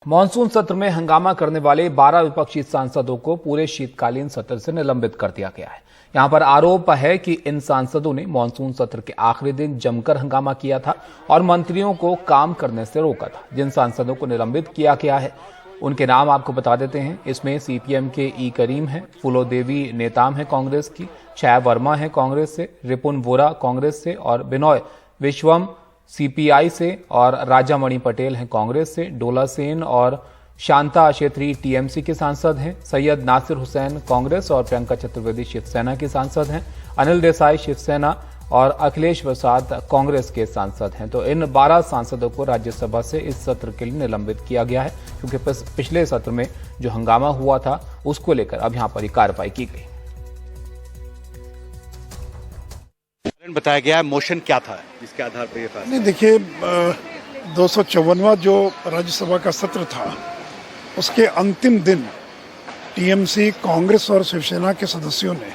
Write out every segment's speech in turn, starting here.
Monsoon सत्र में हंगामा करने वाले 12 विपक्षी सांसदों को पूरे शीतकालीन सत्र से निलंबित कर दिया गया है। यहां पर आरोप है कि इन सांसदों ने मॉनसून सत्र के आखिरी दिन जमकर हंगामा किया था और मंत्रियों को काम करने से रोका था। जिन सांसदों को निलंबित किया गया है उनके नाम आपको बता देते हैं। इसमें सीपीएम के ई करीम हैं, फूलो देवी नेताम है कांग्रेस की, छाया वर्मा है कांग्रेस से, रिपुन वोरा कांग्रेस से और बिनोय विश्वम सीपीआई से और राजामणि पटेल हैं कांग्रेस से। डोला सेन और शांता शेत्री टीएमसी के सांसद हैं। सैयद नासिर हुसैन कांग्रेस और प्रियंका चतुर्वेदी शिवसेना के सांसद हैं। अनिल देसाई शिवसेना और अखिलेश प्रसाद कांग्रेस के सांसद हैं। तो इन 12 सांसदों को राज्यसभा से इस सत्र के लिए निलंबित किया गया है, क्योंकि पिछले सत्र में जो हंगामा हुआ था उसको लेकर अब यहां पर ही कार्रवाई की गई। बताया गया है मोशन क्या था जिसके आधार पर ये फैसला? नहीं, देखिए 254वां जो राज्यसभा का सत्र था उसके अंतिम दिन टीएमसी, कांग्रेस और शिवसेना के सदस्यों ने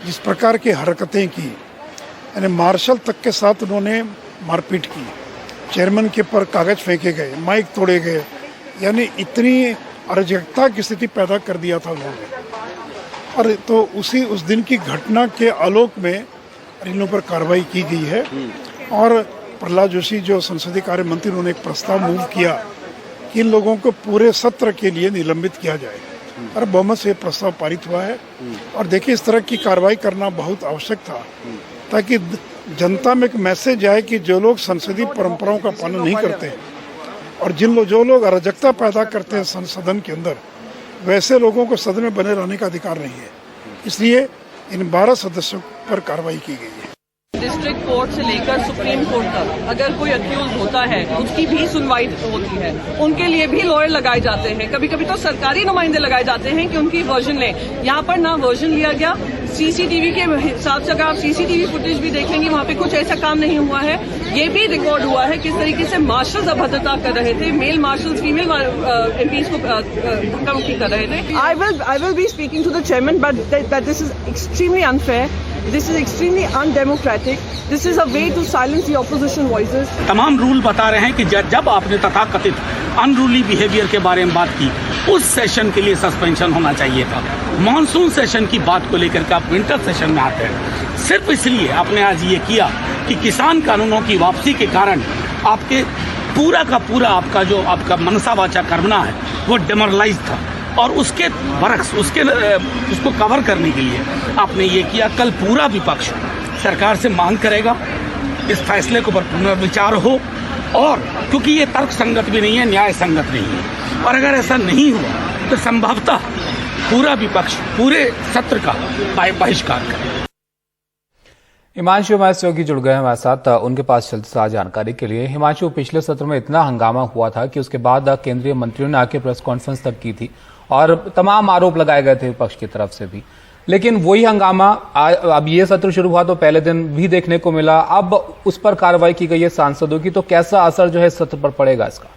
जिस प्रकार की हरकतें की, यानी मार्शल तक के साथ उन्होंने मारपीट की, चेयरमैन के ऊपर कागज फेंके गए, माइक तोड़े गए, यानी इतनी अराजकता की स्थिति पैदा कर दिया था उन्होंने। और तो उस दिन की घटना के आलोक में इन पर कार्रवाई की गई है। और प्रहलाद जोशी जो संसदीय कार्य मंत्री, उन्होंने एक प्रस्ताव मूव किया कि इन लोगों को पूरे सत्र के लिए निलंबित किया जाए और बहुमत से प्रस्ताव पारित हुआ है। और देखिए, इस तरह की कार्रवाई करना बहुत आवश्यक था ताकि जनता में एक मैसेज आए कि जो लोग संसदीय परंपराओं का पालन नहीं करते और जो लोग अराजकता पैदा करते हैं सदन के अंदर, वैसे लोगों को सदन में बने रहने का अधिकार नहीं है। इसलिए इन 12 सदस्यों पर कार्रवाई की गई है। डिस्ट्रिक्ट कोर्ट से लेकर सुप्रीम कोर्ट तक अगर कोई अक्यूज होता है उसकी भी सुनवाई होती है। उनके लिए भी लॉयर लगाए जाते हैं, कभी कभी तो सरकारी नुमाइंदे लगाए जाते हैं कि उनकी वर्जन लें। यहाँ पर ना वर्जन लिया गया। सीसीटीवी के हिसाब से अगर आप सीसीटीवी फुटेज भी देखेंगे, वहाँ पे कुछ ऐसा काम नहीं हुआ है। ये भी रिकॉर्ड हुआ है किस तरीके से मार्शल्स अभद्रता कर रहे थे, मेल मार्शल्स फीमेल एमपीज को धक्का-मुक्की कर रहे थे। I will be speaking to the chairman, but that this is extremely unfair. This is extremely undemocratic. This is a way to silence the opposition voices. तमाम rule बता रहे हैं कि जब आपने तथाकथित अनरूली बिहेवियर के बारे में बात की, उस सेशन के लिए सस्पेंशन होना चाहिए था। मॉनसून सेशन की बात को लेकर के आप विंटर सेशन में आते हैं सिर्फ इसलिए आपने आज ये किया कि किसान कानूनों की वापसी के कारण आपके पूरा का पूरा आपका मनसा वाचा करना है वो डिमोरलाइज था। और उसके बरक्स उसको कवर करने के लिए आपने ये किया। कल पूरा विपक्ष सरकार से मांग करेगा इस फैसले को पर पुनर्विचार हो, और क्योंकि ये तर्क संगत भी नहीं है, न्याय संगत नहीं है। और अगर ऐसा नहीं हुआ तो संभवतः पूरा विपक्ष पूरे सत्र का बहिष्कार करे। हिमांशु हमारे सहयोगी जुड़ गए हमारे साथ, उनके पास चलते साथ जानकारी के लिए। हिमांशु, पिछले सत्र में इतना हंगामा हुआ था कि उसके बाद केंद्रीय मंत्रियों ने आके प्रेस कॉन्फ्रेंस तक की थी और तमाम आरोप लगाए गए थे विपक्ष की तरफ से भी, लेकिन वही हंगामा अब ये सत्र शुरू हुआ तो पहले दिन भी देखने को मिला। अब उस पर कार्रवाई की गई है सांसदों की, तो कैसा असर जो है सत्र पर पड़ेगा इसका?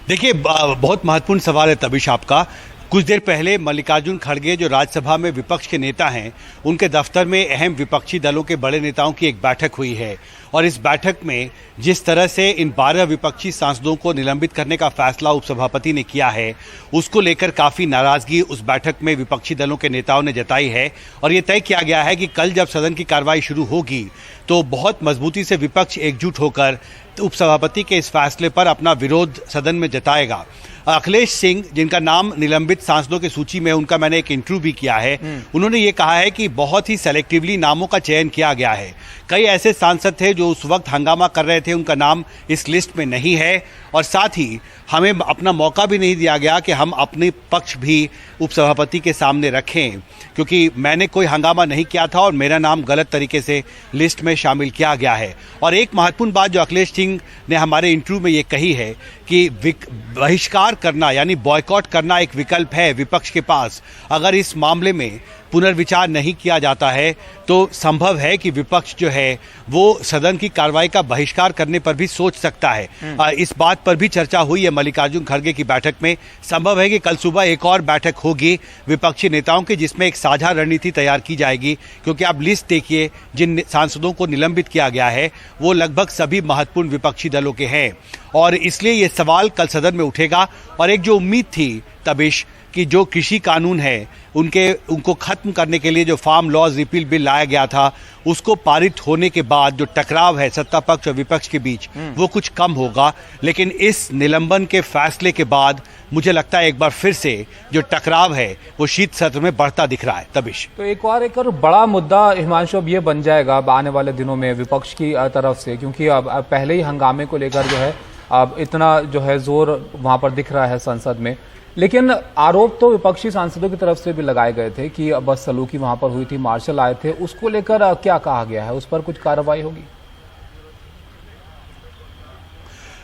देखिए, बहुत महत्वपूर्ण सवाल है तबिश आपका। कुछ देर पहले मल्लिकार्जुन खड़गे जो राज्यसभा में विपक्ष के नेता हैं, उनके दफ्तर में अहम विपक्षी दलों के बड़े नेताओं की एक बैठक हुई है। और इस बैठक में जिस तरह से इन 12 विपक्षी सांसदों को निलंबित करने का फैसला उपसभापति ने किया है, उसको लेकर काफ़ी नाराजगी उस बैठक में विपक्षी दलों के नेताओं ने जताई है। और ये तय किया गया है कि कल जब सदन की कार्रवाई शुरू होगी तो बहुत मजबूती से विपक्ष एकजुट होकर उपसभापति के इस फैसले पर अपना विरोध सदन में जताएगा। अखिलेश सिंह, जिनका नाम निलंबित सांसदों की सूची में, उनका मैंने एक इंटरव्यू भी किया है, उन्होंने ये कहा है कि बहुत ही सेलेक्टिवली नामों का चयन किया गया है। कई ऐसे सांसद थे जो उस वक्त हंगामा कर रहे थे, उनका नाम इस लिस्ट में नहीं है। और साथ ही हमें अपना मौका भी नहीं दिया गया कि हम अपने पक्ष भी उपसभापति के सामने रखें, क्योंकि मैंने कोई हंगामा नहीं किया था और मेरा नाम गलत तरीके से लिस्ट में शामिल किया गया है। और एक महत्वपूर्ण बात जो अखिलेश सिंह ने हमारे इंटरव्यू में ये कही है कि बहिष्कार करना यानी बॉयकॉट करना एक विकल्प है विपक्ष के पास। अगर इस मामले में पुनर्विचार नहीं किया जाता है तो संभव है कि विपक्ष जो है वो सदन की कार्रवाई का बहिष्कार करने पर भी सोच सकता है। इस बात पर भी चर्चा हुई है मल्लिकार्जुन खड़गे की बैठक में। संभव है कि कल सुबह एक और बैठक होगी विपक्षी नेताओं की, जिसमें एक साझा रणनीति तैयार की जाएगी, क्योंकि आप लिस्ट देखिए जिन सांसदों को निलंबित किया गया है वो लगभग सभी महत्वपूर्ण विपक्षी दलों के हैं, और इसलिए ये सवाल कल सदन में उठेगा। और एक जो उम्मीद थी तबिश कि जो कृषि कानून है उनको खत्म करने के लिए जो फार्म लॉज रिपील बिल लाया गया था, उसको पारित होने के बाद जो टकराव है सत्ता पक्ष और विपक्ष के बीच वो कुछ कम होगा। लेकिन इस निलंबन के फैसले के बाद मुझे लगता है एक बार फिर से जो टकराव है वो शीत सत्र में बढ़ता दिख रहा है। तबिश तो एक और बड़ा मुद्दा हिमांशु अब ये बन जाएगा अब आने वाले दिनों में विपक्ष की तरफ से, क्योंकि अब पहले ही हंगामे को लेकर जो है अब इतना जो है जोर वहां पर दिख रहा है संसद में, लेकिन आरोप तो विपक्षी सांसदों की तरफ से भी लगाए गए थे कि बस सलूकी वहां पर हुई थी, मार्शल आए थे, उसको लेकर क्या कहा गया है, उस पर कुछ कार्रवाई होगी?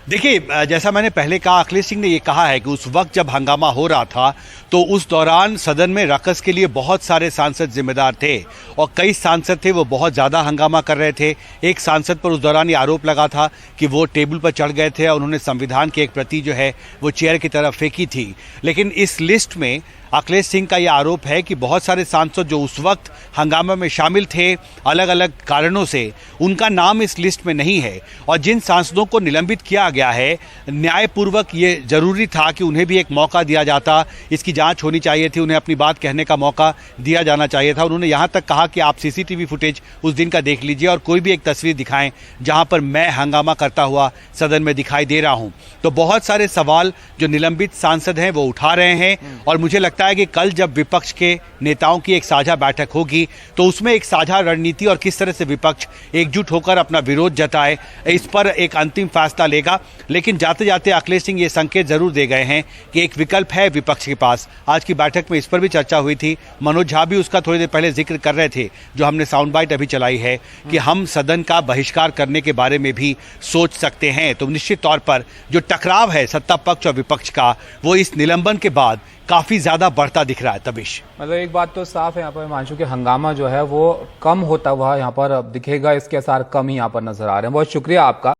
देखिए, जैसा मैंने पहले कहा, अखिलेश सिंह ने ये कहा है कि उस वक्त जब हंगामा हो रहा था तो उस दौरान सदन में रकस के लिए बहुत सारे सांसद जिम्मेदार थे और कई सांसद थे वो बहुत ज़्यादा हंगामा कर रहे थे। एक सांसद पर उस दौरान ये आरोप लगा था कि वो टेबल पर चढ़ गए थे और उन्होंने संविधान की एक प्रति जो है वो चेयर की तरफ फेंकी थी। लेकिन इस लिस्ट में अखिलेश सिंह का यह आरोप है कि बहुत सारे सांसद जो उस वक्त हंगामा में शामिल थे अलग अलग कारणों से, उनका नाम इस लिस्ट में नहीं है। और जिन सांसदों को निलंबित किया गया है, न्यायपूर्वक ये जरूरी था कि उन्हें भी एक मौका दिया जाता, इसकी जांच होनी चाहिए थी, उन्हें अपनी बात कहने का मौका दिया जाना चाहिए था। उन्होंने यहाँ तक कहा कि आप सीसीटीवी फुटेज उस दिन का देख लीजिए और कोई भी एक तस्वीर दिखाएं जहां पर मैं हंगामा करता हुआ सदन में दिखाई दे रहा हूं। तो बहुत सारे सवाल जो निलंबित सांसद हैं वो उठा रहे हैं और मुझे लगता है कि कल जब विपक्ष के नेताओं की एक साझा बैठक होगी तो उसमें एक साझा रणनीति और किस तरह से विपक्ष एकजुट होकर अपना विरोध जताए, इस पर एक अंतिम फैसला लेगा। लेकिन जाते जाते अखिलेश सिंह ये संकेत जरूर दे गए हैं कि एक विकल्प है विपक्ष के पास। आज की बैठक में इस पर भी चर्चा हुई थी, मनोज झा भी उसका थोड़ी देर पहले जिक्र कर रहे थे, जो हमने साउंड बाइट अभी चलाई है, कि हम सदन का बहिष्कार करने के बारे में भी सोच सकते हैं। तो निश्चित तौर पर जो टकराव है सत्ता पक्ष और विपक्ष का वो इस निलंबन के बाद काफी ज्यादा बढ़ता दिख रहा है। तबिश, मतलब एक बात तो साफ है यहाँ पर हिमांशु, के हंगामा जो है वो कम होता हुआ यहाँ पर दिखेगा, इसके आसार कम ही यहाँ पर नजर आ रहे हैं। बहुत शुक्रिया आपका।